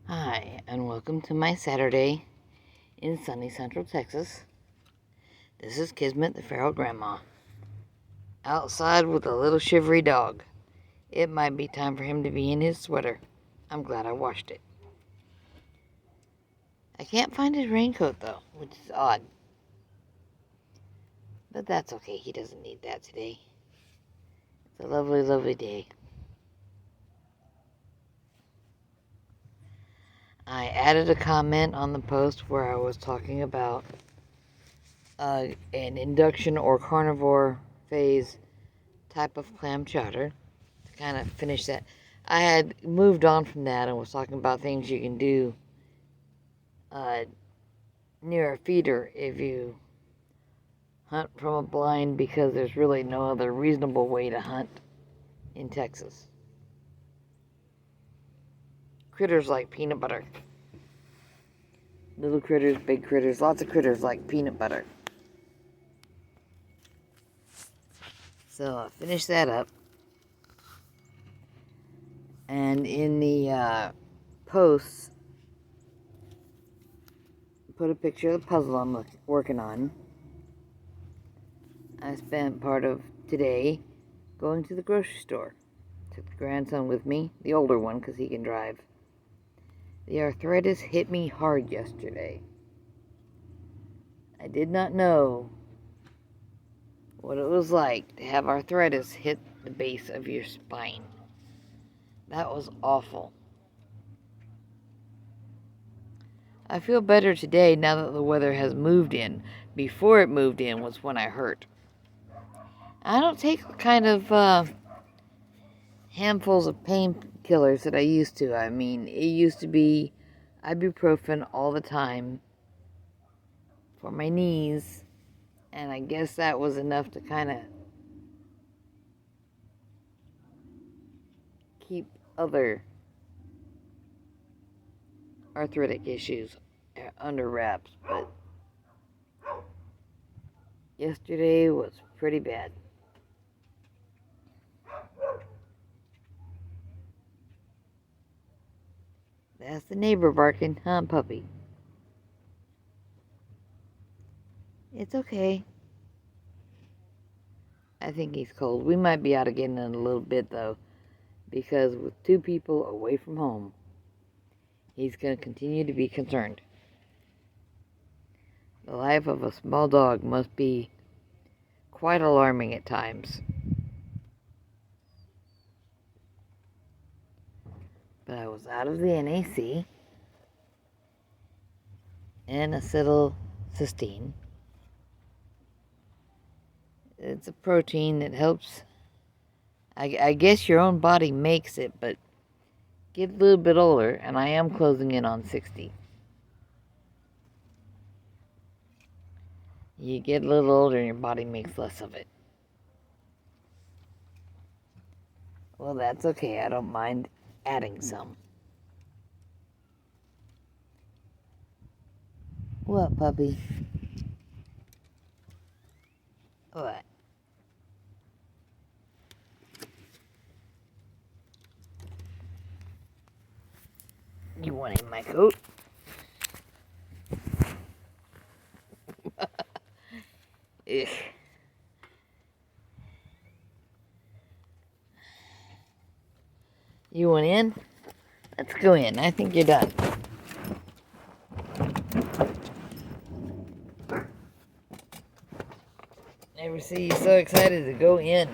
Hi, and welcome to my Saturday in sunny Central Texas. This is Kismet, the feral grandma, outside with a little shivery dog. It might be time for him to be in his sweater. I'm glad I washed it. I can't find his raincoat, though, which is odd. But that's okay, he doesn't need that today. It's a lovely, lovely day. I added a comment on the post where I was talking about an induction or carnivore phase type of clam chowder to kind of finish that. I had moved on from that and was talking about things you can do near a feeder if you hunt from a blind, because there's really no other reasonable way to hunt in Texas. Critters like peanut butter. Little critters, big critters, lots of critters like peanut butter. So I finished that up. And in the posts, put a picture of the puzzle I'm working on. I spent part of today going to the grocery store. Took the grandson with me, the older one, because he can drive. The arthritis hit me hard yesterday. I did not know what it was like to have arthritis hit the base of your spine. That was awful. I feel better today now that the weather has moved in. Before it moved in was when I hurt. I don't take the kind of handfuls of painkillers that I used to. I mean, it used to be ibuprofen all the time for my knees, and I guess that was enough to kind of keep other arthritic issues under wraps. But yesterday was pretty bad. That's the neighbor barking, huh, puppy? It's okay. I think he's cold. We might be out again in a little bit, though, because with two people away from home, he's going to continue to be concerned. The life of a small dog must be quite alarming at times. But I was out of the NAC and acetylcysteine. It's a protein that helps. I guess your own body makes it, but get a little bit older, and I am closing in on 60. You get a little older and your body makes less of it. Well, that's okay. I don't mind adding some. What, puppy? What? You want in my coat? Ugh. You want in? Let's go in. I think you're done. Never see you so excited to go in.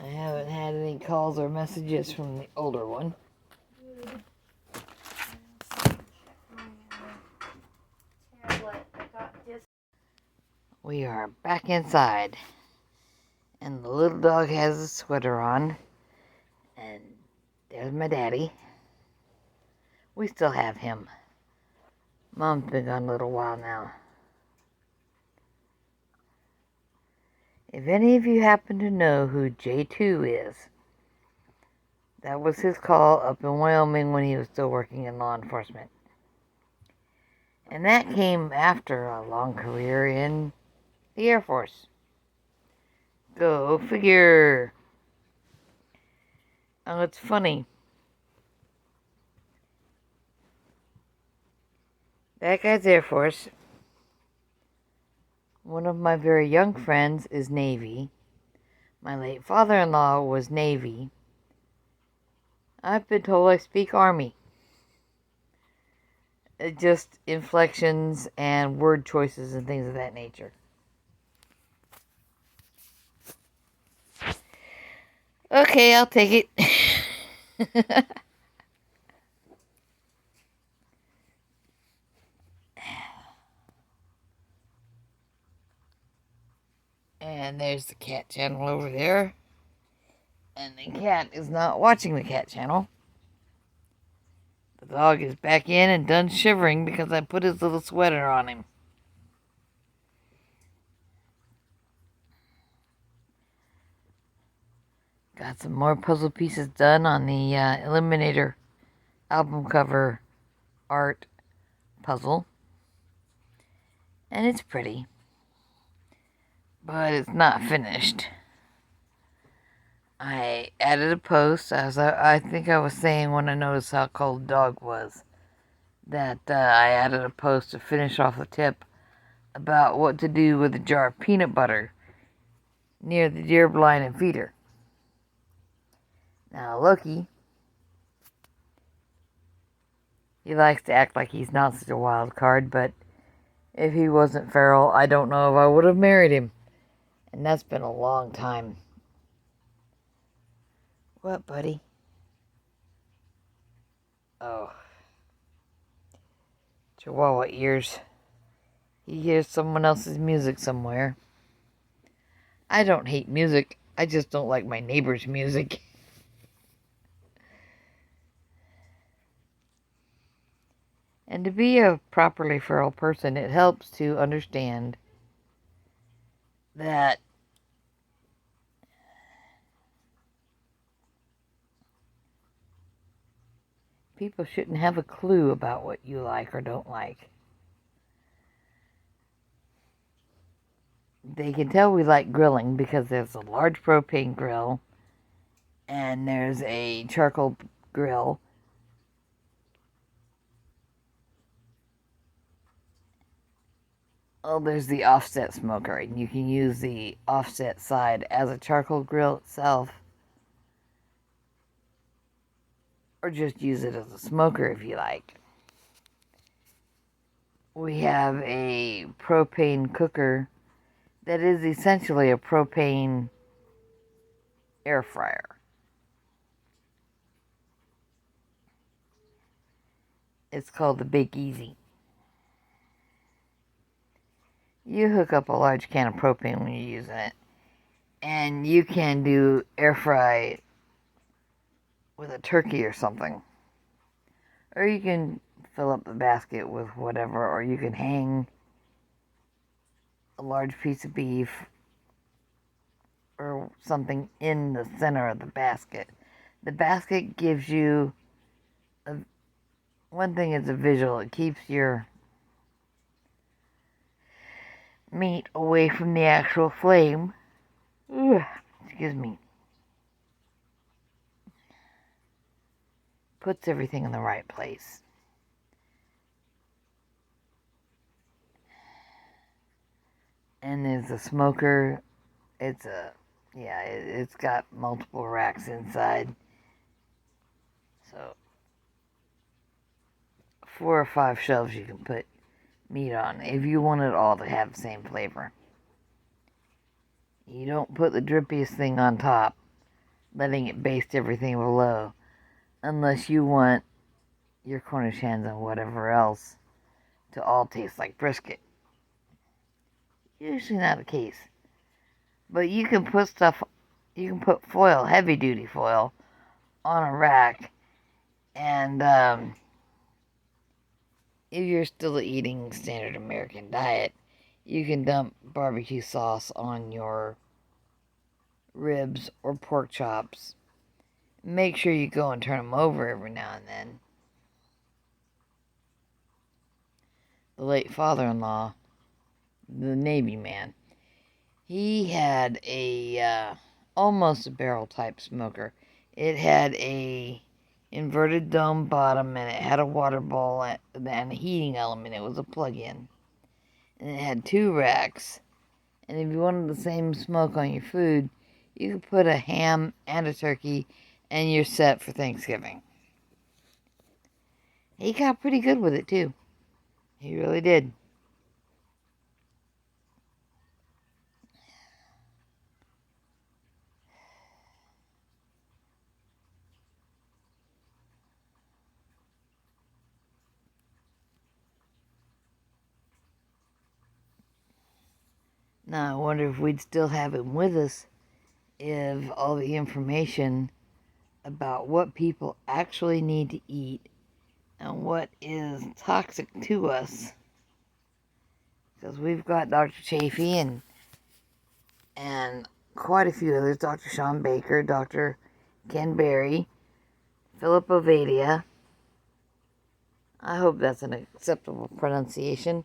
I haven't had any calls or messages from the older one. We are back inside, and the little dog has a sweater on, and there's my daddy. We still have him. Mom's been gone a little while now. If any of you happen to know who J2 is, That was his call up in Wyoming when he was still working in law enforcement. And that came after a long career in the Air Force. Go figure. Oh, it's funny. That guy's Air Force. One of my very young friends is Navy. My late father-in-law was Navy. I've been told I speak Army. Just inflections and word choices and things of that nature. Okay, I'll take it. And there's the cat channel over there. And the cat is not watching the cat channel. The dog is back in and done shivering because I put his little sweater on him. Got some more puzzle pieces done on the Eliminator album cover art puzzle. And it's pretty. But it's not finished. I added a post, as I think I was saying when I noticed how cold the dog was, that I added a post to finish off the tip about what to do with a jar of peanut butter near the deer blind and feeder. Now, Loki, he likes to act like he's not such a wild card, but if he wasn't feral, I don't know if I would have married him. And that's been a long time. What, buddy? Oh. Chihuahua ears. He hears someone else's music somewhere. I don't hate music. I just don't like my neighbor's music. And to be a properly feral person, it helps to understand that people shouldn't have a clue about what you like or don't like. They can tell we like grilling because there's a large propane grill and there's a charcoal grill. Oh, there's the offset smoker, and you can use the offset side as a charcoal grill itself, or just use it as a smoker if you like. We have a propane cooker that is essentially a propane air fryer. It's called the Bake Easy. You hook up a large can of propane when you're using it, and you can do air fry with a turkey or something. Or you can fill up the basket with whatever, or you can hang a large piece of beef or something in the center of the basket. The basket gives you one thing is a visual. It keeps your meat away from the actual flame. Ugh, excuse me. Puts everything in the right place. And there's a smoker. It's got multiple racks inside. So 4 or 5 shelves you can put meat on if you want it all to have the same flavor. You don't put the drippiest thing on top, letting it baste everything below, unless you want your Cornish hens and whatever else to all taste like brisket. Usually not the case. But you can put foil, heavy duty foil, on a rack, and if you're still eating standard American diet, you can dump barbecue sauce on your ribs or pork chops Make sure you go and turn them over every now and then. The late father-in-law, the Navy man, he had a almost a barrel type smoker. It had a inverted dome bottom, and it had a water bowl and a heating element. It was a plug-in, and it had 2 racks. And if you wanted the same smoke on your food, you could put a ham and a turkey, and you're set for Thanksgiving. He got pretty good with it too. He really did. Now, I wonder if we'd still have him with us if all the information about what people actually need to eat and what is toxic to us. Because we've got Dr. Chafee and quite a few others, Dr. Sean Baker, Dr. Ken Berry, Philip Ovadia. I hope that's an acceptable pronunciation.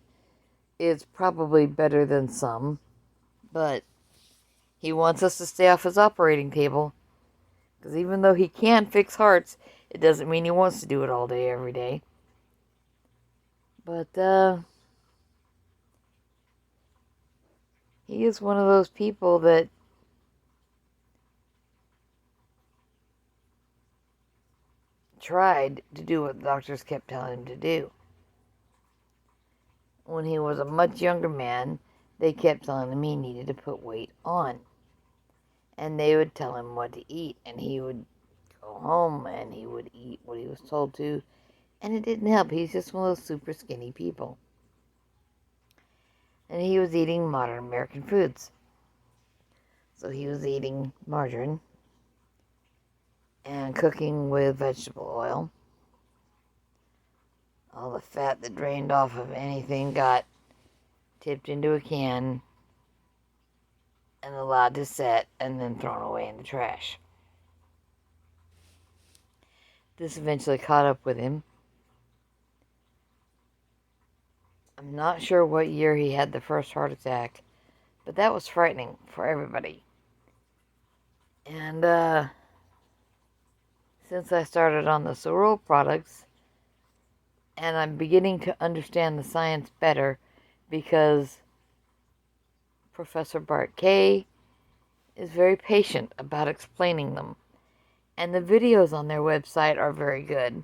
It's probably better than some, but he wants us to stay off his operating table. Because even though he can fix hearts, it doesn't mean he wants to do it all day, every day. But, he is one of those people that tried to do what the doctors kept telling him to do. When he was a much younger man, they kept telling him he needed to put weight on. And they would tell him what to eat, and he would go home and he would eat what he was told to, and it didn't help. He's just one of those super skinny people. And he was eating modern American foods. So he was eating margarine and cooking with vegetable oil. All the fat that drained off of anything got tipped into a can and allowed to set and then thrown away in the trash. This eventually caught up with him. I'm not sure what year he had the first heart attack, but that was frightening for everybody. And since I started on the Sorrel products, and I'm beginning to understand the science better because Professor Bart Kay is very patient about explaining them. And the videos on their website are very good.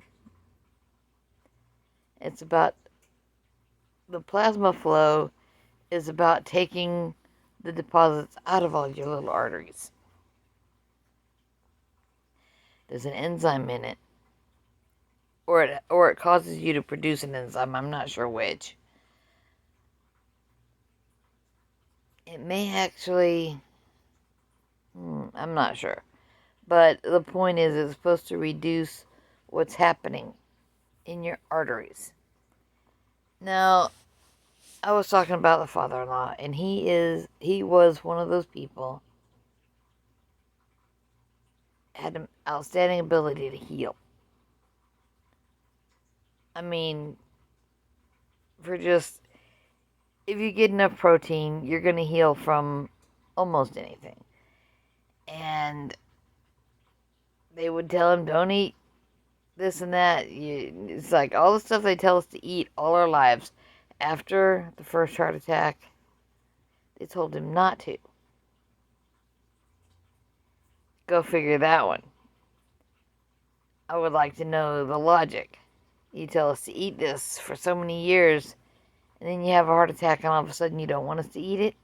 It's about the plasma flow is about taking the deposits out of all your little arteries. There's an enzyme in it, or it causes you to produce an enzyme. I'm not sure which. It may actually, I'm not sure. But the point is, it's supposed to reduce what's happening in your arteries. Now, I was talking about the father-in-law, and he was one of those people, had an outstanding ability to heal. I mean, if you get enough protein, you're going to heal from almost anything. And they would tell him, don't eat this and that. It's like all the stuff they tell us to eat all our lives. After the first heart attack, they told him not to. Go figure that one. I would like to know the logic. You tell us to eat this for so many years, and then you have a heart attack, and all of a sudden you don't want us to eat it?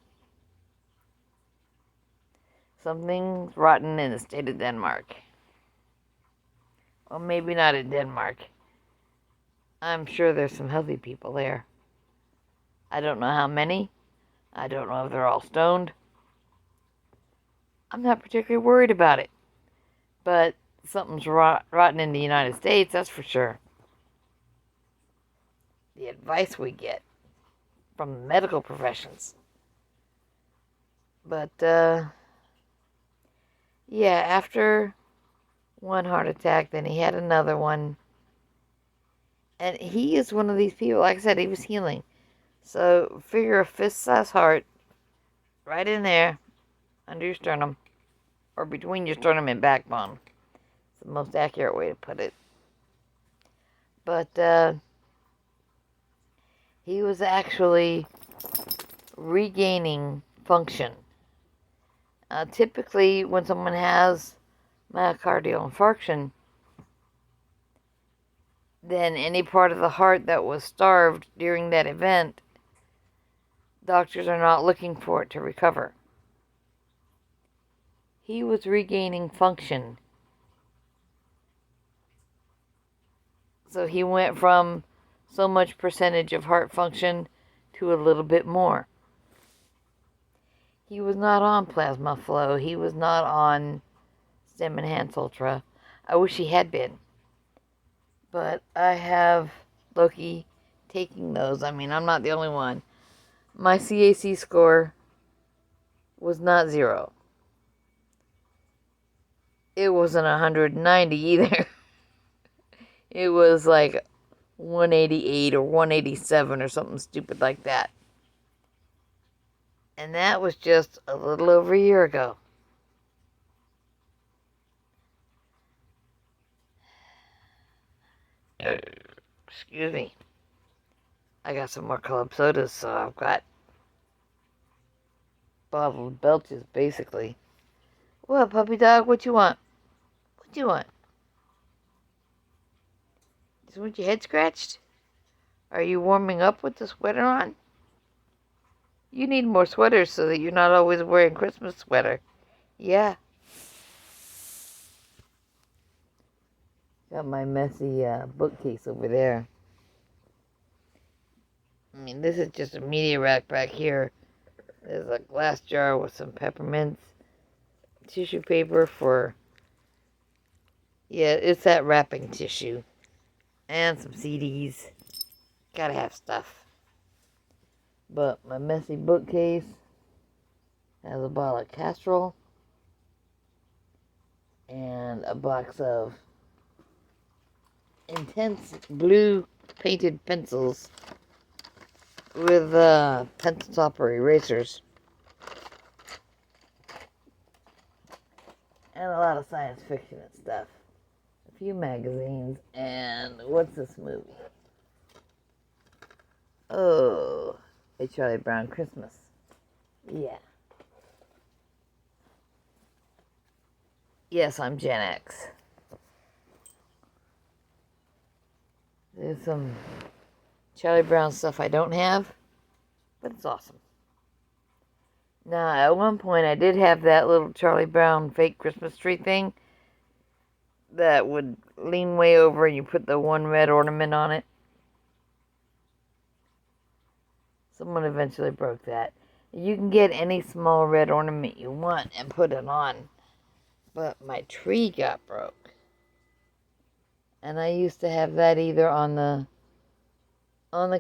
Something's rotten in the state of Denmark. Well, maybe not in Denmark. I'm sure there's some healthy people there. I don't know how many. I don't know if they're all stoned. I'm not particularly worried about it. But something's rotten in the United States, that's for sure. The advice we get from the medical professions. But, yeah, after one heart attack, then he had another one. And he is one of these people, like I said, he was healing. So figure a fist-sized heart right in there under your sternum, or between your sternum and backbone. It's the most accurate way to put it. But he was actually regaining function. Typically, when someone has myocardial infarction, then any part of the heart that was starved during that event, doctors are not looking for it to recover. He was regaining function. So he went from so much percentage of heart function to a little bit more. He was not on plasma flow. He was not on Stem Enhance Ultra. I wish he had been. But I have Loki taking those. I mean, I'm not the only one. My CAC score was not 0. It wasn't 190 either. It was like 188 or 187 or something stupid like that. And that was just a little over a year ago. Excuse me. I got some more club sodas, so I've got bottled belches, basically. What, puppy dog? What you want? What you want? Just want your head scratched? Are you warming up with the sweater on? You need more sweaters so that you're not always wearing Christmas sweater. Yeah. Got my messy bookcase over there. I mean, this is just a media rack back here. There's a glass jar with some peppermints, tissue paper for, yeah, it's that wrapping tissue, and some CDs. Gotta have stuff. But my messy bookcase has a bottle of Castrol and a box of intense blue painted pencils with pencil topper erasers. And a lot of science fiction and stuff. A few magazines, and what's this movie? Oh, A Charlie Brown Christmas. Yeah. Yes, I'm Gen X. There's some Charlie Brown stuff I don't have, but it's awesome. Now, at one point, I did have that little Charlie Brown fake Christmas tree thing that would lean way over and you put the one red ornament on it. Someone eventually broke that. You can get any small red ornament you want and put it on. But my tree got broke. And I used to have that either on the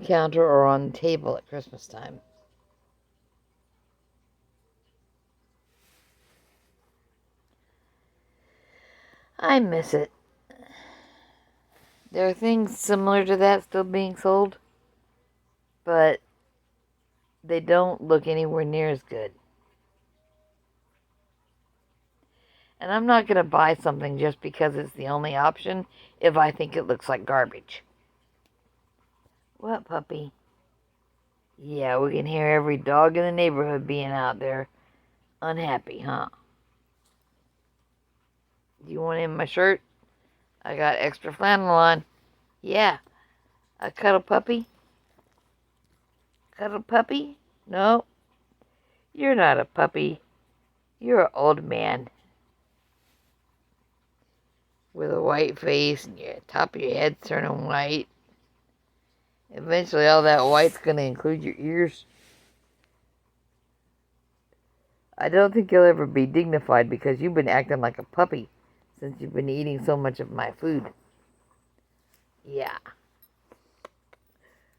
counter or on the table at Christmas time. I miss it. There are things similar to that still being sold, but they don't look anywhere near as good. And I'm not going to buy something just because it's the only option if I think it looks like garbage. What, puppy? Yeah, we can hear every dog in the neighborhood being out there unhappy, huh? Do you want in my shirt? I got extra flannel on. Yeah. A cuddle puppy? Cuddle puppy? No. You're not a puppy. You're an old man. With a white face and your top of your head turning white. Eventually all that white's going to include your ears. I don't think you'll ever be dignified because you've been acting like a puppy since you've been eating so much of my food. Yeah.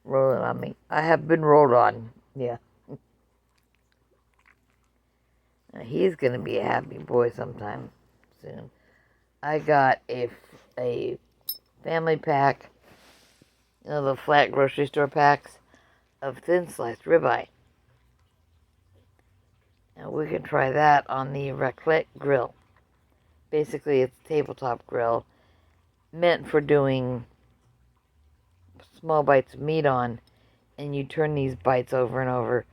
Rolling on me. I have been rolled on. Yeah. Now, he's going to be a happy boy sometime soon. I got a family pack, the flat grocery store packs of thin sliced ribeye. Now we can try that on the raclette grill. Basically, it's a tabletop grill meant for doing small bites of meat on, and you turn these bites over and over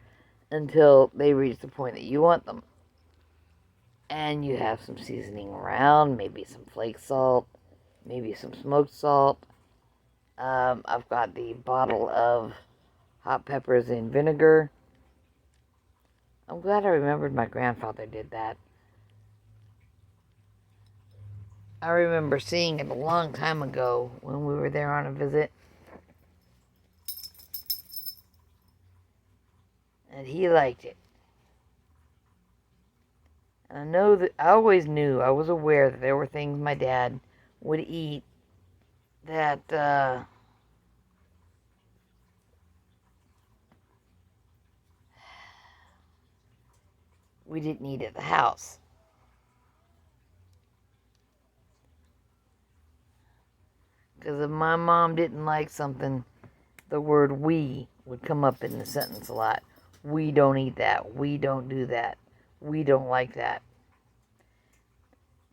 until they reach the point that you want them. And you have some seasoning around, maybe some flake salt, maybe some smoked salt. I've got the bottle of hot peppers in vinegar. I'm glad I remembered my grandfather did that. I remember seeing it a long time ago when we were there on a visit. And he liked it. And I know that I always knew, I was aware that there were things my dad would eat that we didn't eat at the house. Because if my mom didn't like something, the word we would come up in the sentence a lot. We don't eat that. We don't do that. We don't like that.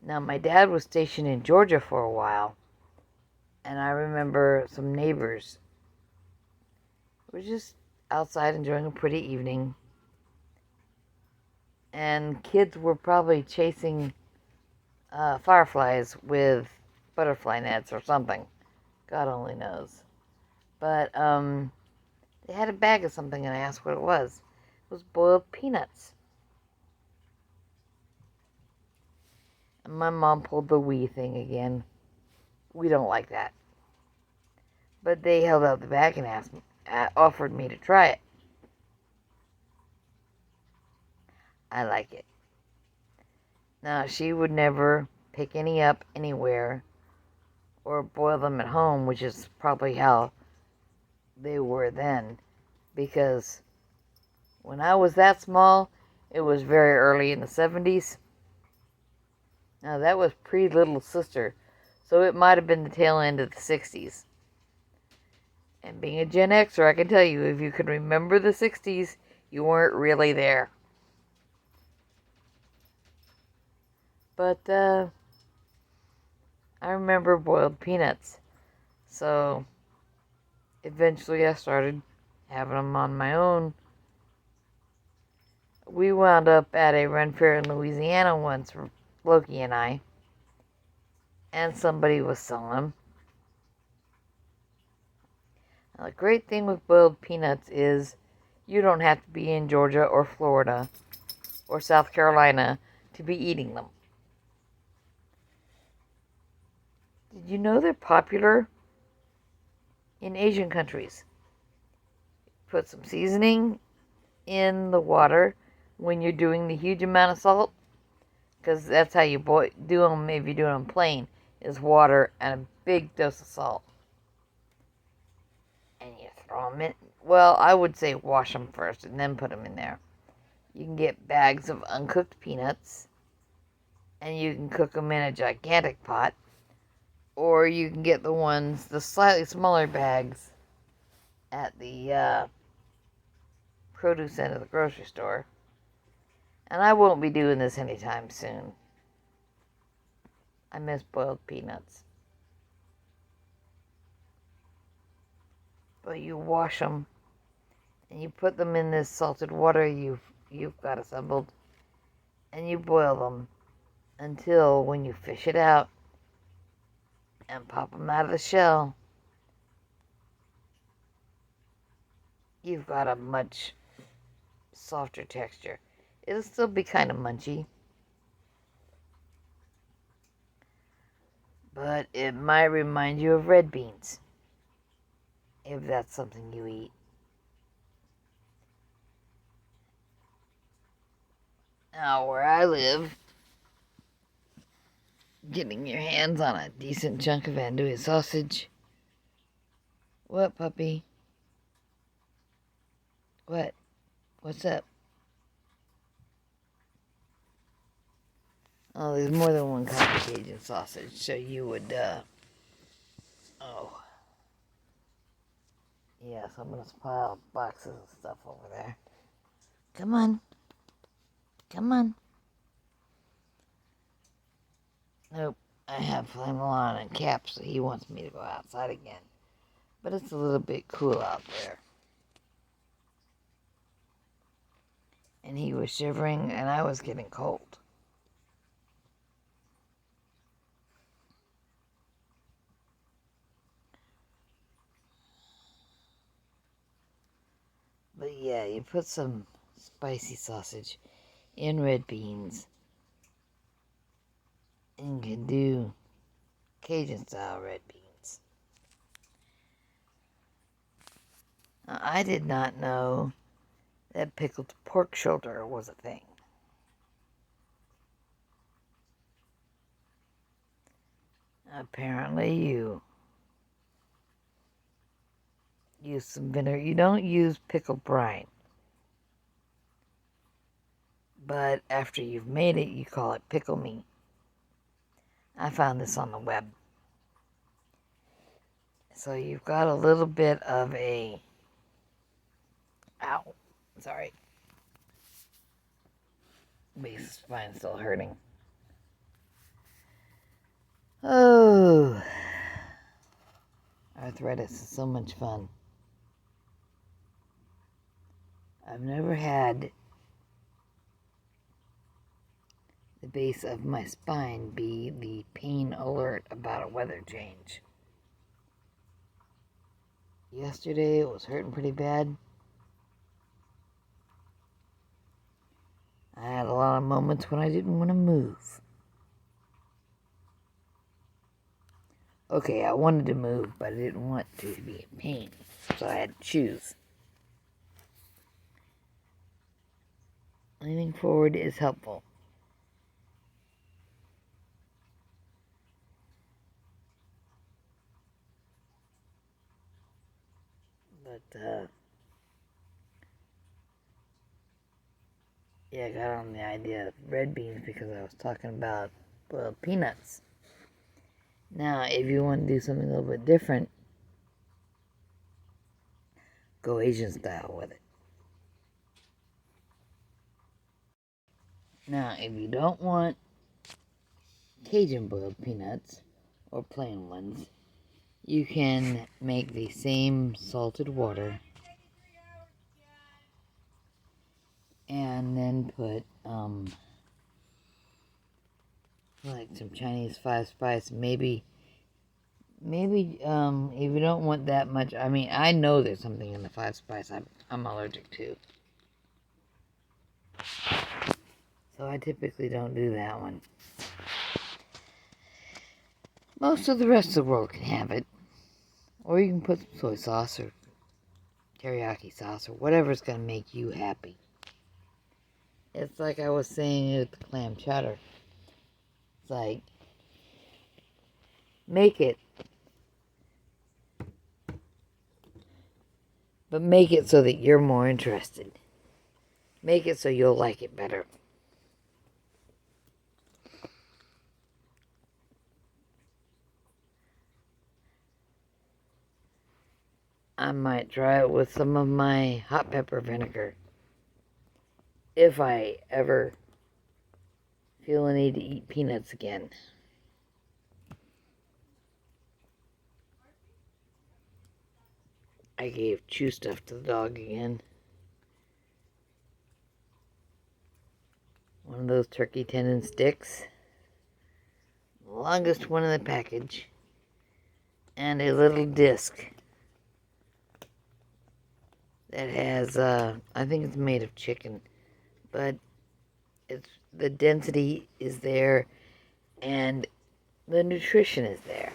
Now, my dad was stationed in Georgia for a while, and I remember some neighbors were just outside enjoying a pretty evening, and kids were probably chasing fireflies with butterfly nets or something. God only knows. But they had a bag of something, and I asked what it was. It was boiled peanuts. And my mom pulled the we thing again. We don't like that. But they held out the bag and offered me to try it. I like it. Now, she would never pick any up anywhere or boil them at home, which is probably how they were then. Because when I was that small, it was very early in the 70s. Now, that was pre-Little Sister, so it might have been the tail end of the 60s. And being a Gen Xer, I can tell you, if you can remember the 60s, you weren't really there. But, I remember boiled peanuts. So, eventually I started having them on my own. We wound up at a run fair in Louisiana once, Loki and I, and somebody was selling them. Now, the great thing with boiled peanuts is you don't have to be in Georgia or Florida or South Carolina to be eating them. Did you know they're popular in Asian countries? Put some seasoning in the water when you're doing the huge amount of salt, because that's how you do them if you do them plain, is water and a big dose of salt. And you throw them in. Well, I would say wash them first and then put them in there. You can get bags of uncooked peanuts, and you can cook them in a gigantic pot, or you can get the slightly smaller bags at the produce end of the grocery store. And I won't be doing this anytime soon. I miss boiled peanuts. But you wash them, and you put them in this salted water you've got assembled, and you boil them until when you fish it out and pop them out of the shell, you've got a much softer texture. It'll still be kind of munchy, but it might remind you of red beans, if that's something you eat. Now, where I live, getting your hands on a decent chunk of andouille sausage. What, puppy? What? What's up? Oh, there's more than one kind of Cajun sausage, so you would, oh. Yes, I'm gonna pile boxes of stuff over there. Come on. Come on. Nope. I have Flamelon and Cap, so he wants me to go outside again. But it's a little bit cool out there. And he was shivering, and I was getting cold. But yeah, you put some spicy sausage in red beans and you can do Cajun style red beans. Now, I did not know that pickled pork shoulder was a thing. Apparently you use some vinegar. You don't use pickled brine. But after you've made it, you call it pickle me. I found this on the web. So you've got a little bit of a... Ow. Sorry. Base spine's still hurting. Oh. Arthritis is so much fun. I've never had the base of my spine be the pain alert about a weather change. Yesterday it was hurting pretty bad. I had a lot of moments when I didn't want to move. Okay, I wanted to move, but I didn't want to be in pain, so I had to choose. Leaning forward is helpful. But, yeah, I got on the idea of red beans because I was talking about boiled peanuts. Now, if you want to do something a little bit different, go Asian style with it. Now, if you don't want Cajun boiled peanuts, or plain ones, you can make the same salted water and then put, like some Chinese 5-spice, maybe, if you don't want that much, I mean, I know there's something in the 5-spice I'm allergic to. So I typically don't do that one. Most of the rest of the world can have it. Or you can put some soy sauce or teriyaki sauce or whatever's going to make you happy. It's like I was saying with the clam chowder. It's like, make it. But make it so that you're more interested. Make it so you'll like it better. I might try it with some of my hot pepper vinegar. If I ever feel a need to eat peanuts again. I gave chew stuff to the dog again. One of those turkey tendon sticks. The longest one in the package. And a little disc that has, I think it's made of chicken, but the density is there and the nutrition is there.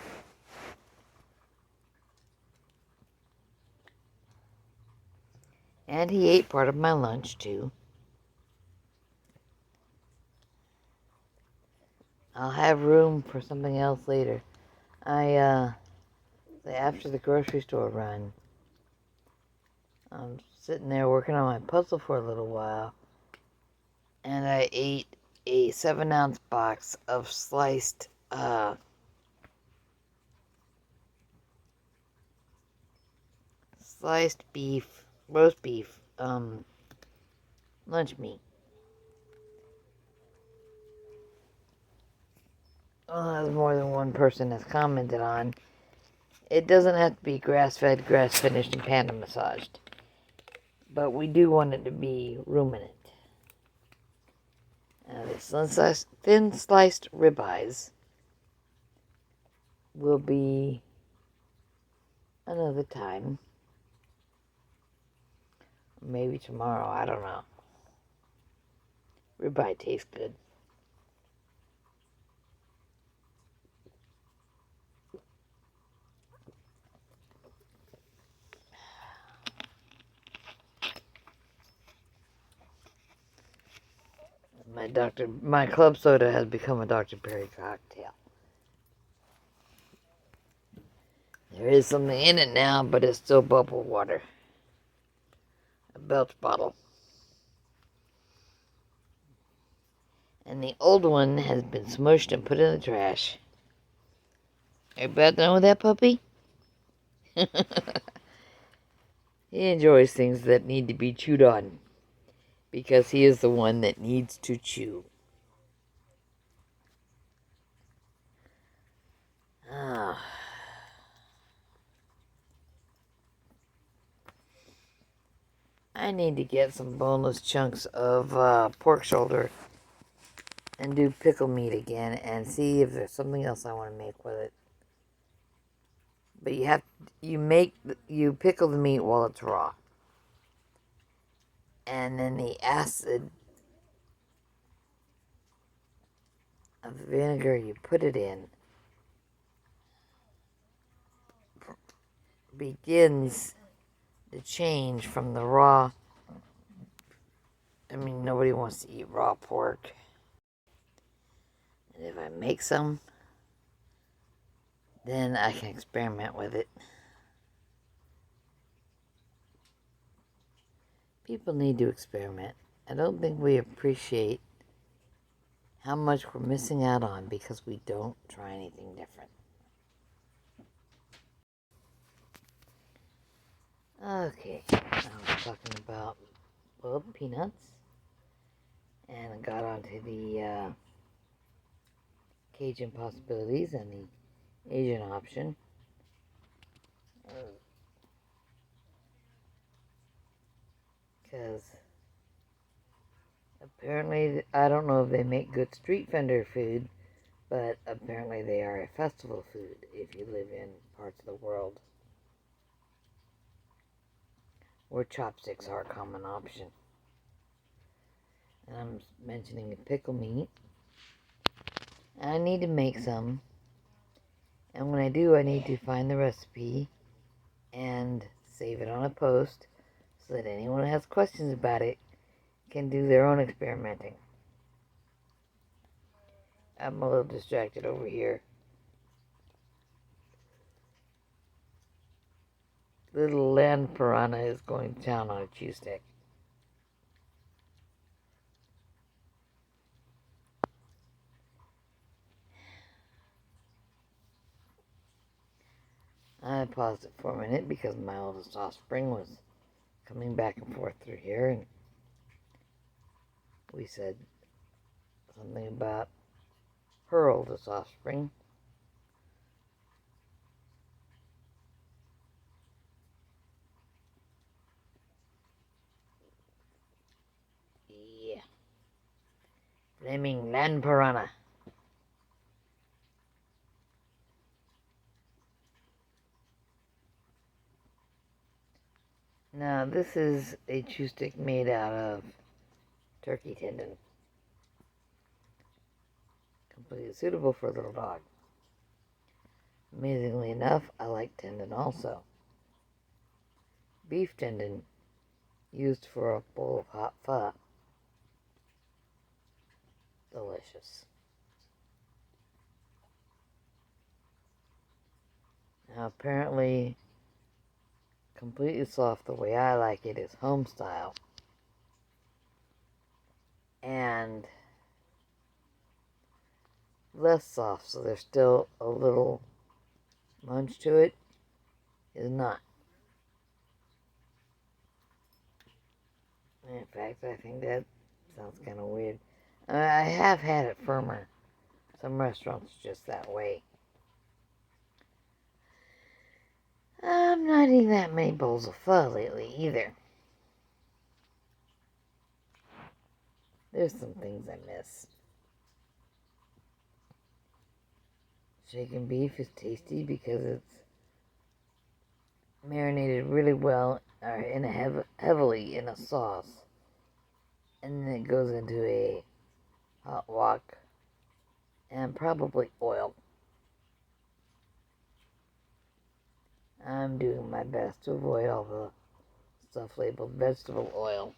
And he ate part of my lunch too. I'll have room for something else later. After the grocery store run, I'm sitting there working on my puzzle for a little while, and I ate a 7-ounce box of sliced beef, roast beef, lunch meat. As more than one person has commented on, it doesn't have to be grass-fed, grass-finished, and panda massaged. But we do want it to be ruminant. The thin sliced ribeyes will be another time. Maybe tomorrow, I don't know. Ribeye tastes good. My club soda has become a Dr. Perry cocktail. There is something in it now, but it's still bubble water. A Belch bottle. And the old one has been smushed and put in the trash. Are you about done with that puppy? He enjoys things that need to be chewed on, because he is the one that needs to chew. Ah. I need to get some boneless chunks of pork shoulder and do pickle meat again and see if there's something else I want to make with it. But you pickle the meat while it's raw. And then the acid of the vinegar, you put it in, begins to change from the raw. I mean, nobody wants to eat raw pork. And if I make some, then I can experiment with it. People need to experiment. I don't think we appreciate how much we're missing out on because we don't try anything different. Okay, I was talking about boiled peanuts, and I got onto the Cajun possibilities and the Asian option. Because apparently, I don't know if they make good street vendor food, but apparently they are a festival food if you live in parts of the world where chopsticks are a common option. And I'm mentioning pickle meat. I need to make some, and when I do, I need to find the recipe and save it on a post so that anyone who has questions about it can do their own experimenting. I'm a little distracted over here. Little land piranha is going to town on a chew stick. I paused it for a minute because my oldest offspring was coming back and forth through here, and we said something about her oldest offspring. Yeah. Flaming land piranha. Now, this is a chew stick made out of turkey tendon. Completely suitable for a little dog. Amazingly enough, I like tendon also. Beef tendon used for a bowl of hot pho. Delicious. Now, apparently, completely soft the way I like it is home style. And less soft, so there's still a little munch to it, is not. In fact, I think that sounds kind of weird. I have had it firmer. Some restaurants just that way. I'm not eating that many bowls of pho lately either. There's some things I miss. Chicken beef is tasty because it's marinated really well heavily in a sauce. And then it goes into a hot wok and probably oil. I'm doing my best to avoid all the stuff labeled vegetable oil.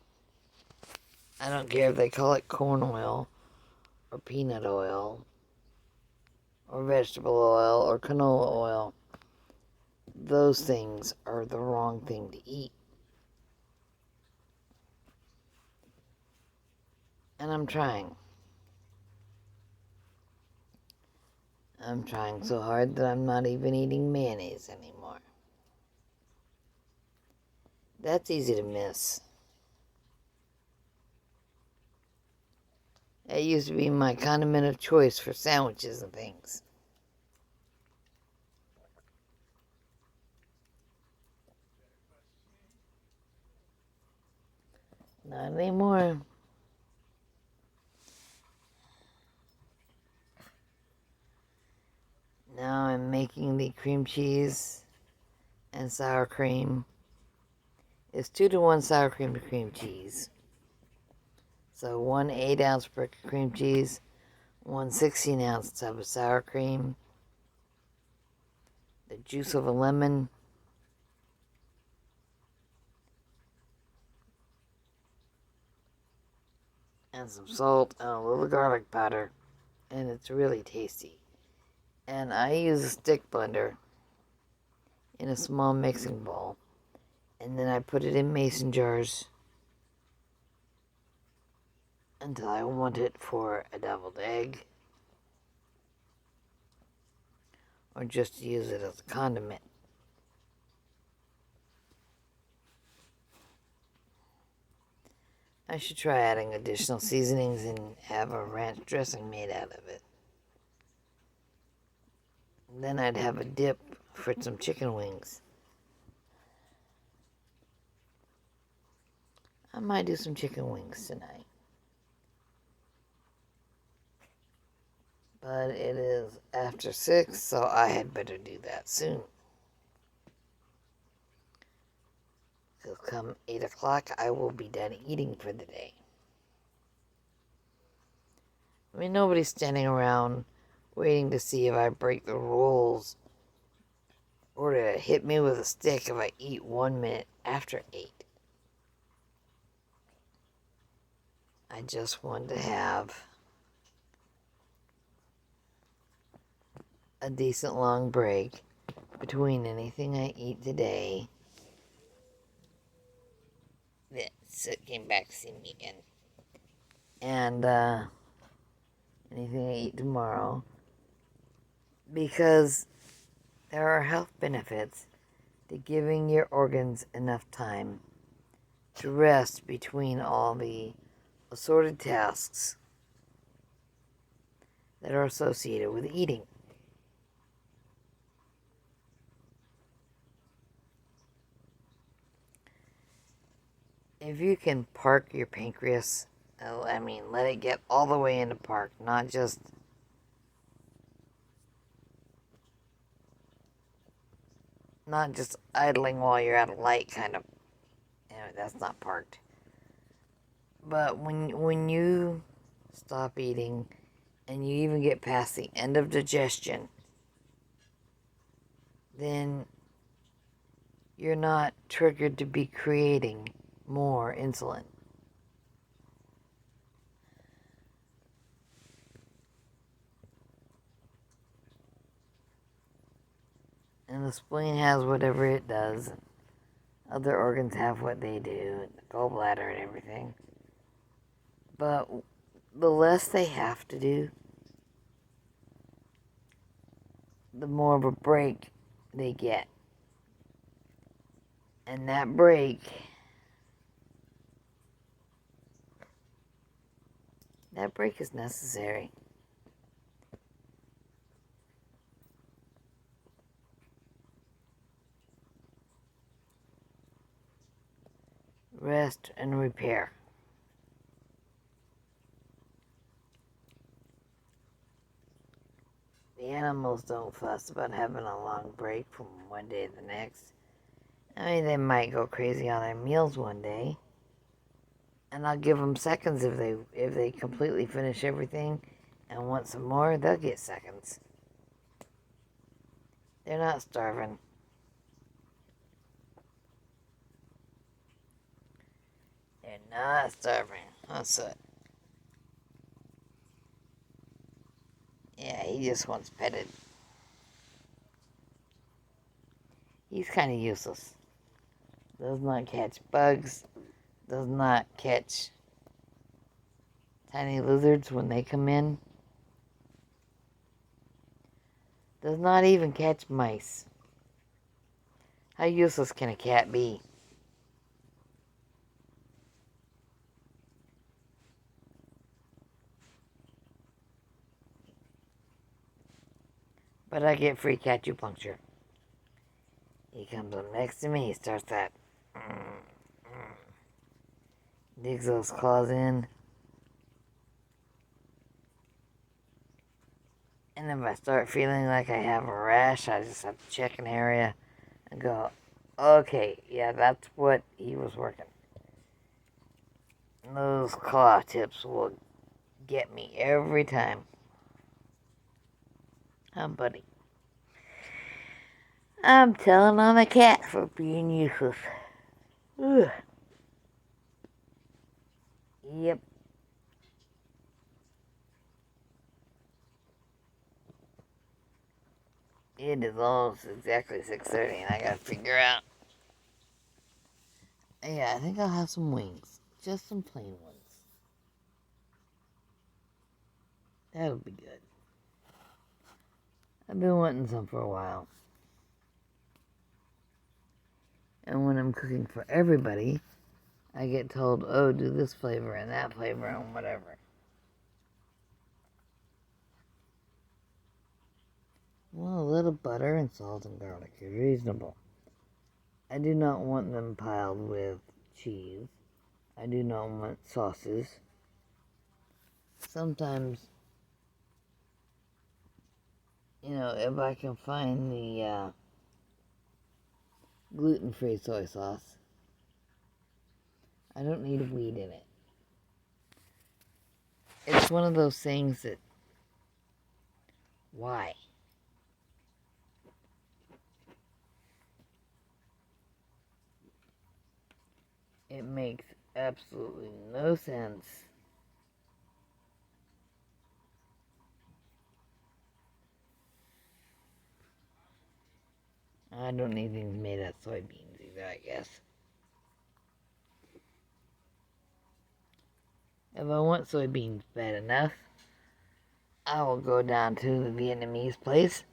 I don't care if they call it corn oil or peanut oil or vegetable oil or canola oil. Those things are the wrong thing to eat. And I'm trying. I'm trying so hard that I'm not even eating mayonnaise anymore. That's easy to miss. It used to be my condiment of choice for sandwiches and things. Not anymore. Now I'm making the cream cheese and sour cream. It's 2-to-1 sour cream to cream cheese. So 1 8-ounce brick of cream cheese, 1 16-ounce tub of sour cream, the juice of a lemon, and some salt and a little garlic powder, and it's really tasty. And I use a stick blender in a small mixing bowl, and then I put it in mason jars until I want it for a deviled egg, or just to use it as a condiment. I should try adding additional seasonings and have a ranch dressing made out of it. Then I'd have a dip for some chicken wings. I might do some chicken wings tonight. But it is after 6, so I had better do that soon. Because come 8 o'clock, I will be done eating for the day. I mean, nobody's standing around waiting to see if I break the rules or to hit me with a stick if I eat 1 minute after 8. I just want to have a decent long break between anything I eat today. So it came back to see me again. And anything I eat tomorrow. Because there are health benefits to giving your organs enough time to rest between all the assorted tasks that are associated with eating. If you can park your pancreas, let it get all the way into park, not just idling while you're at a light, kind of. That's not parked. But when you stop eating and you even get past the end of digestion, then you're not triggered to be creating more insulin. And the spleen has whatever it does. Other organs have what they do, the gallbladder and everything. But the less they have to do, the more of a break they get. And that break is necessary. Rest and repair. The animals don't fuss about having a long break from one day to the next. I mean, they might go crazy on their meals one day, and I'll give them seconds if they completely finish everything and want some more. They'll get seconds. They're not starving. They're not starving. That's it. Yeah, he just wants petted. He's kind of useless. Does not catch bugs. Does not catch tiny lizards when they come in. Does not even catch mice. How useless can a cat be? But I get free acupuncture. He comes up next to me, he starts that. Digs those claws in. And if I start feeling like I have a rash, I just have to check an area and go, okay, yeah, that's what he was working. And those claw tips will get me every time. Buddy. I'm telling on a cat for being useless. Ugh. Yep. It is almost exactly 6:30 and I gotta figure out. Yeah, I think I'll have some wings. Just some plain ones. That'll be good. I've been wanting some for a while. And when I'm cooking for everybody, I get told, oh, do this flavor and that flavor and whatever. Well, a little butter and salt and garlic is reasonable. I do not want them piled with cheese. I do not want sauces. Sometimes, if I can find the gluten-free soy sauce, I don't need wheat in it. It's one of those things that, why? It makes absolutely no sense. I don't need things made out of soybeans either, I guess. If I want soybeans bad enough, I will go down to the Vietnamese place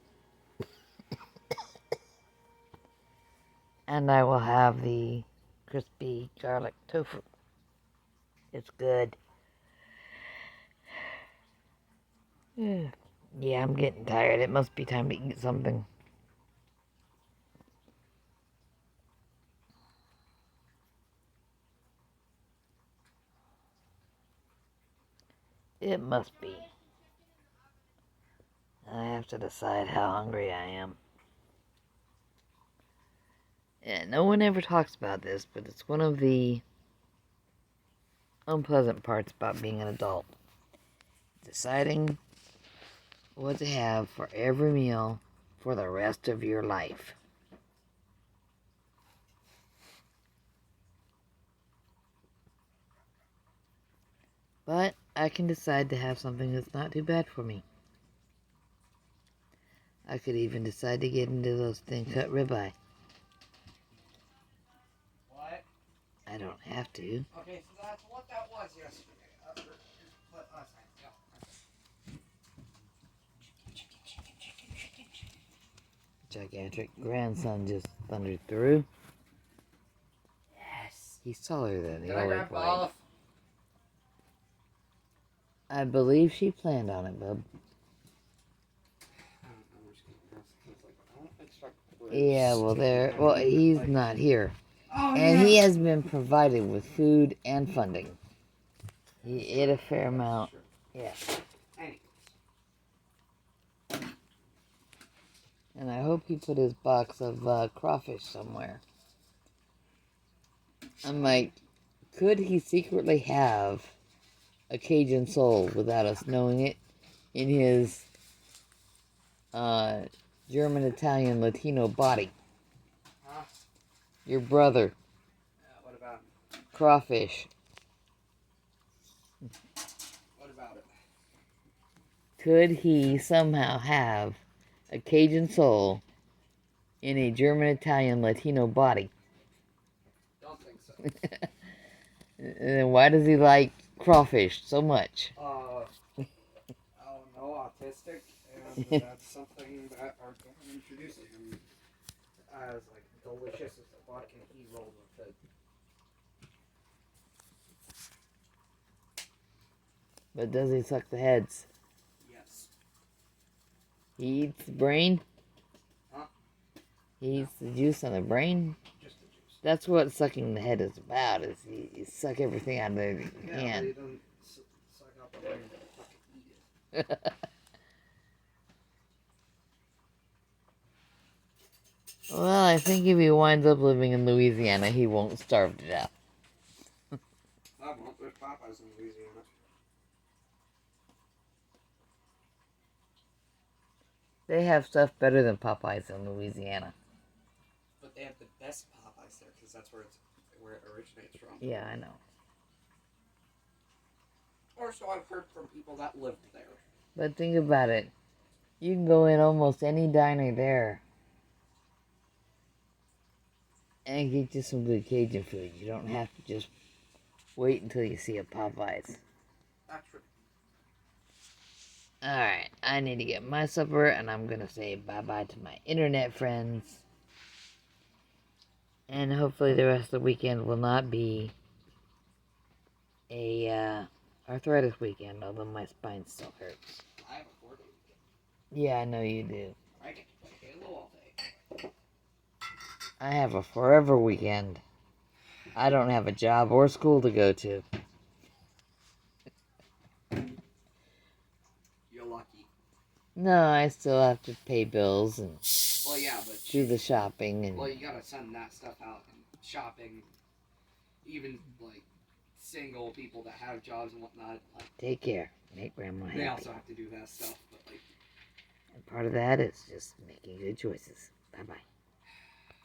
and I will have the crispy garlic tofu. It's good. Yeah, I'm getting tired. It must be time to eat something. It must be. I have to decide how hungry I am. Yeah, no one ever talks about this, but it's one of the unpleasant parts about being an adult. Deciding what to have for every meal for the rest of your life. But I can decide to have something that's not too bad for me. I could even decide to get into those thin-cut ribeye. What? I don't have to. Okay, so that's what that was yesterday. Last night. Yeah. gigantic grandson just thundered through. Yes. He's taller than the Did I older grab boy. both? I believe she planned on it, bub. I don't know. We're just gonna ask. I was like, I don't expect. Yeah, well, he's not here. Oh, And yeah. he has been provided with food and funding. He ate a fair amount. Sure. Yeah. Anyways. And I hope he put his box of crawfish somewhere. I'm like, could he secretly have a Cajun soul without us knowing it in his German, Italian, Latino body? Huh? Your brother. What about Crawfish. What about it? Could he somehow have a Cajun soul in a German, Italian, Latino body? Don't think so. And then why does he like crawfish so much? Oh no, autistic, and that's something that our government introduced him as like delicious as a vodka. He rolled with it. But does he suck the heads? Yes. He eats the brain? Huh? He eats the juice on the brain? Just the juice. That's what sucking the head is about, is you suck everything out of the Yeah, but can. he doesn't suck out the brain and fucking eat it. Well, I think if he winds up living in Louisiana, he won't starve to death. I won't. There's Popeyes in Louisiana. They have stuff better than Popeyes in Louisiana. But they have the best Popeyes there because that's where it originates from. Yeah, I know. Or so I've heard from people that lived there. But think about it. You can go in almost any diner there and get you some good Cajun food. You don't have to just wait until you see a Popeyes. That's true. Alright, I need to get my supper, and I'm going to say bye-bye to my internet friends. And hopefully the rest of the weekend will not be a arthritis weekend, although my spine still hurts. I have a 4-day weekend. Yeah, I know you do. I get to play Halo all day. I have a forever weekend. I don't have a job or school to go to. You're lucky. No, I still have to pay bills and Well, yeah, but do the shopping and well, you gotta send that stuff out and shopping. Even like single people that have jobs and whatnot, like, take care. Make grandma happy. they also have to do that stuff. But like, And part of that is just making good choices. Bye-bye.